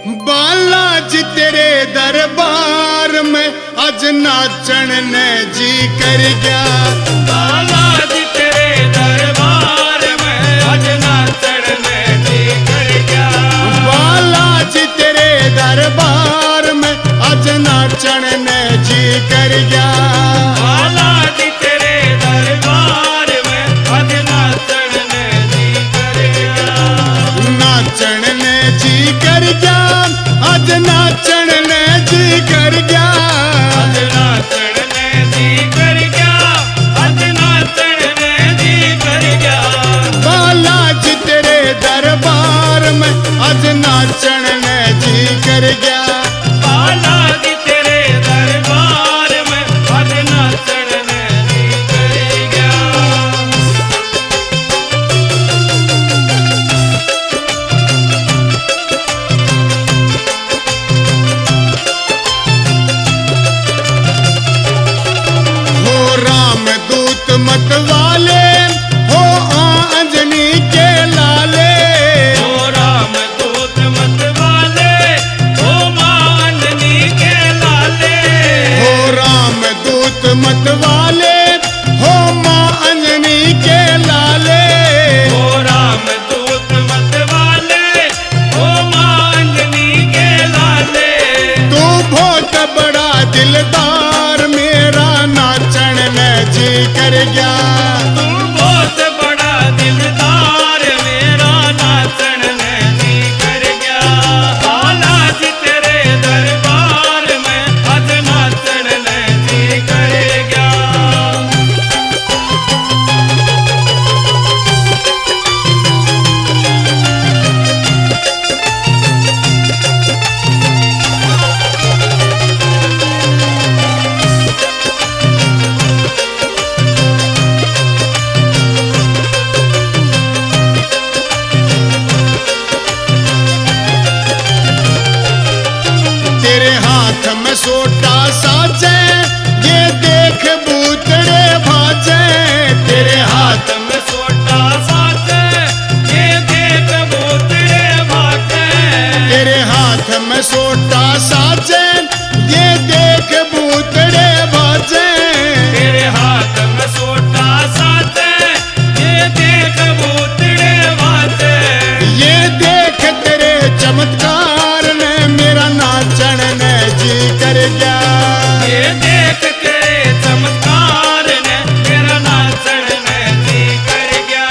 बालाजी तेरे दरबार में अज नाचन ने जी कर गया। बालाजी तेरे दरबार में अज नाचन ने जी कर गया। बालाजी तेरे दरबार में अज नाचन ने जी कर गया। बालाजी तेरे दरबार में अज नाचन ने जी कर गया। नाचन ने जी कर गया। अज नाचन ने जी कर गया। अज नाचन ने जी कर गया। अज नाचन ने जी कर गया। बालाजी तेरे दरबार में अज नाचन ने जी कर गया। बालाजी तेरे दरबार में अज नाचन ने जी कर गया। मत वाले हो अंजनी के लाले। हो राम दूत मत वाले हो मां अंजनी के लाले। हो राम दूत मत वाले हो मां अंजनी के लाले। हो राम दूत मत वाले हो मां अंजनी के लाले। तू बहुत बड़ा दिलदार मेरा नाचन ने जी कर गया। तू बहुत बड़ा दिलदार मेरा नाचन ने जी कर गया। बालाजी तेरे दरबार में अज नाचन ने जी कर गया। तेरे हाथ में सोटा साजे ये देख बूतड़े भाजे। तेरे हाथ में सोटा साजे ये देख बूतड़े भागे। तेरे हाथ में सोटा साजे ये देख बूतड़े भाजे। तेरे हाथ में सोटा साजे ये देख बूतड़े भागे। ये देख तेरे चमत्कार ने मेरा नाचन ने जी कर गया। ये देख तेरे चमत्कार ने मेरा नाचन ने जी कर गया।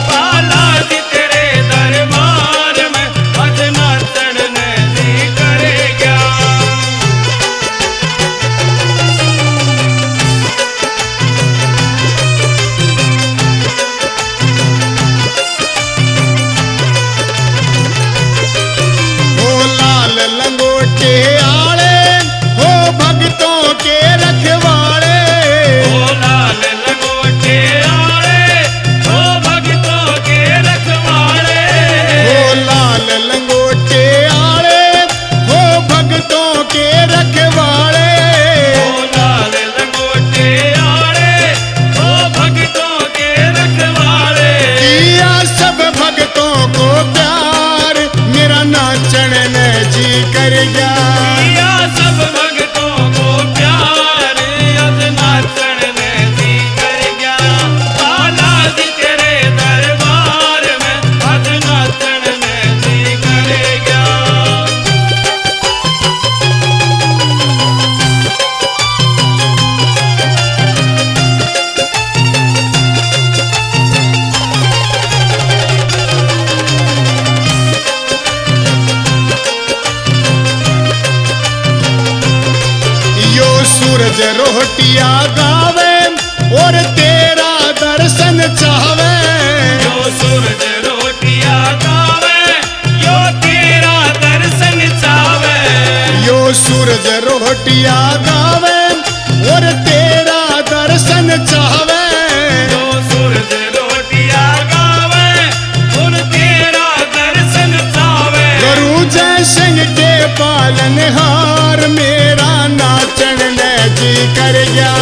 बालाजी तेरे दरबार में अज नाचन ने जी कर गया। हो लाल लंगोटे आले हो भक्तों के रखवाले। ओ लाल लंगोटे आले ओ भक्तों के रखवाले। हो लाल लंगोटे आले हो भक्तों के रखवाले। ओ लाल लंगोटे आले ओ भक्तों के रखवाले। किया सब भक्तों को प्यार मेरा नाचन ने जी कर गया। किया सब भक्तों को प्यार अज नाचन ने जी कर गया। बालाजी तेरे दरबार में अज नाचन ने जी कर गया। यो सूरज रोटिया गावे और तेरा दर्शन चाहवे। जो सूरज रोटियां गावे यो तेरा दर्शन चावे। यो सूरज रोटिया गावे और तेरा दर्शन चाहवे। जो सूरज रोटियां गावे और तेरा दर्शन चावे। गुरु जय सिंह के पालनहार मेरा नाचन ने जी कर गया।